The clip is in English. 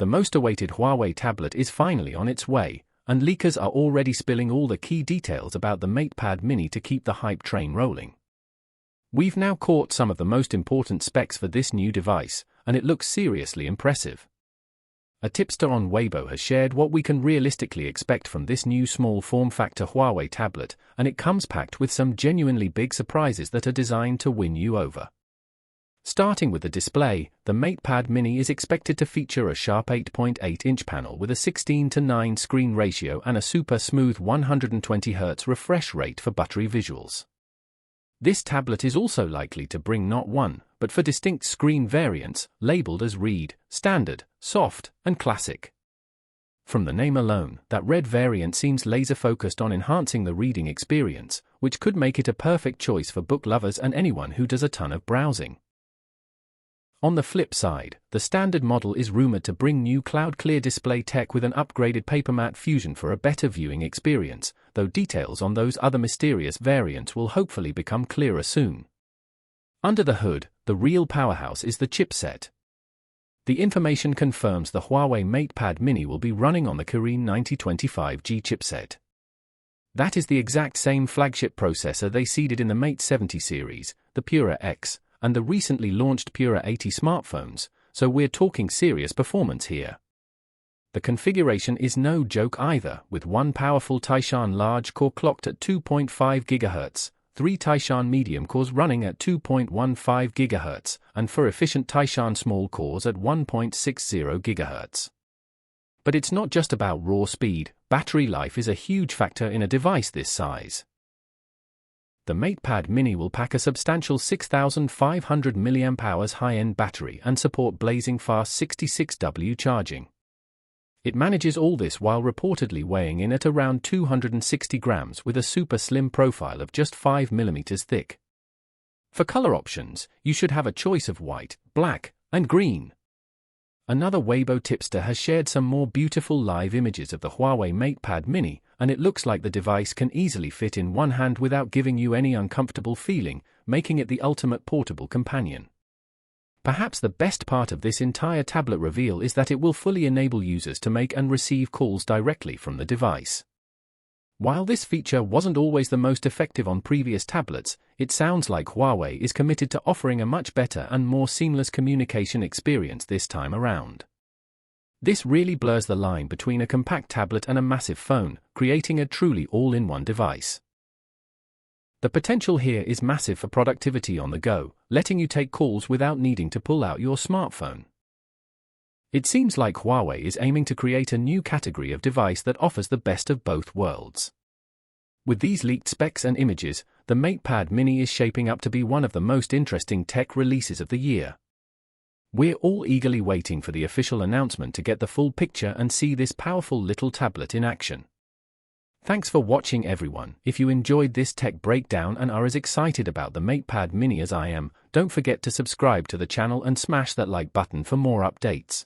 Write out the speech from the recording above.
The most awaited Huawei tablet is finally on its way, and leakers are already spilling all the key details about the MatePad Mini to keep the hype train rolling. We've now caught some of the most important specs for this new device, and it looks seriously impressive. A tipster on Weibo has shared what we can realistically expect from this new small form-factor Huawei tablet, and it comes packed with some genuinely big surprises that are designed to win you over. Starting with the display, the MatePad Mini is expected to feature a sharp 8.8-inch panel with a 16:9 screen ratio and a super smooth 120Hz refresh rate for buttery visuals. This tablet is also likely to bring not one, but four distinct screen variants, labeled as Read, Standard, Soft, and Classic. From the name alone, that red variant seems laser-focused on enhancing the reading experience, which could make it a perfect choice for book lovers and anyone who does a ton of browsing. On the flip side, the standard model is rumored to bring new cloud-clear display tech with an upgraded paper-matte fusion for a better viewing experience, though details on those other mysterious variants will hopefully become clearer soon. Under the hood, the real powerhouse is the chipset. The information confirms the Huawei MatePad Mini will be running on the Kirin 9025G chipset. That is the exact same flagship processor they seeded in the Mate 70 series, the Pura X, and the recently launched Pura 80 smartphones, so we're talking serious performance here. The configuration is no joke either, with one powerful Taishan large core clocked at 2.5 GHz, three Taishan medium cores running at 2.15 GHz, and four efficient Taishan small cores at 1.60 GHz. But it's not just about raw speed, battery life is a huge factor in a device this size. The MatePad Mini will pack a substantial 6,500 mAh high-end battery and support blazing fast 66W charging. It manages all this while reportedly weighing in at around 260 grams with a super slim profile of just 5 mm thick. For color options, you should have a choice of white, black, and green. Another Weibo tipster has shared some more beautiful live images of the Huawei MatePad Mini, and it looks like the device can easily fit in one hand without giving you any uncomfortable feeling, making it the ultimate portable companion. Perhaps the best part of this entire tablet reveal is that it will fully enable users to make and receive calls directly from the device. While this feature wasn't always the most effective on previous tablets, it sounds like Huawei is committed to offering a much better and more seamless communication experience this time around. This really blurs the line between a compact tablet and a massive phone, creating a truly all-in-one device. The potential here is massive for productivity on the go, letting you take calls without needing to pull out your smartphone. It seems like Huawei is aiming to create a new category of device that offers the best of both worlds. With these leaked specs and images, the MatePad Mini is shaping up to be one of the most interesting tech releases of the year. We're all eagerly waiting for the official announcement to get the full picture and see this powerful little tablet in action. Thanks for watching, everyone. If you enjoyed this tech breakdown and are as excited about the MatePad Mini as I am, don't forget to subscribe to the channel and smash that like button for more updates.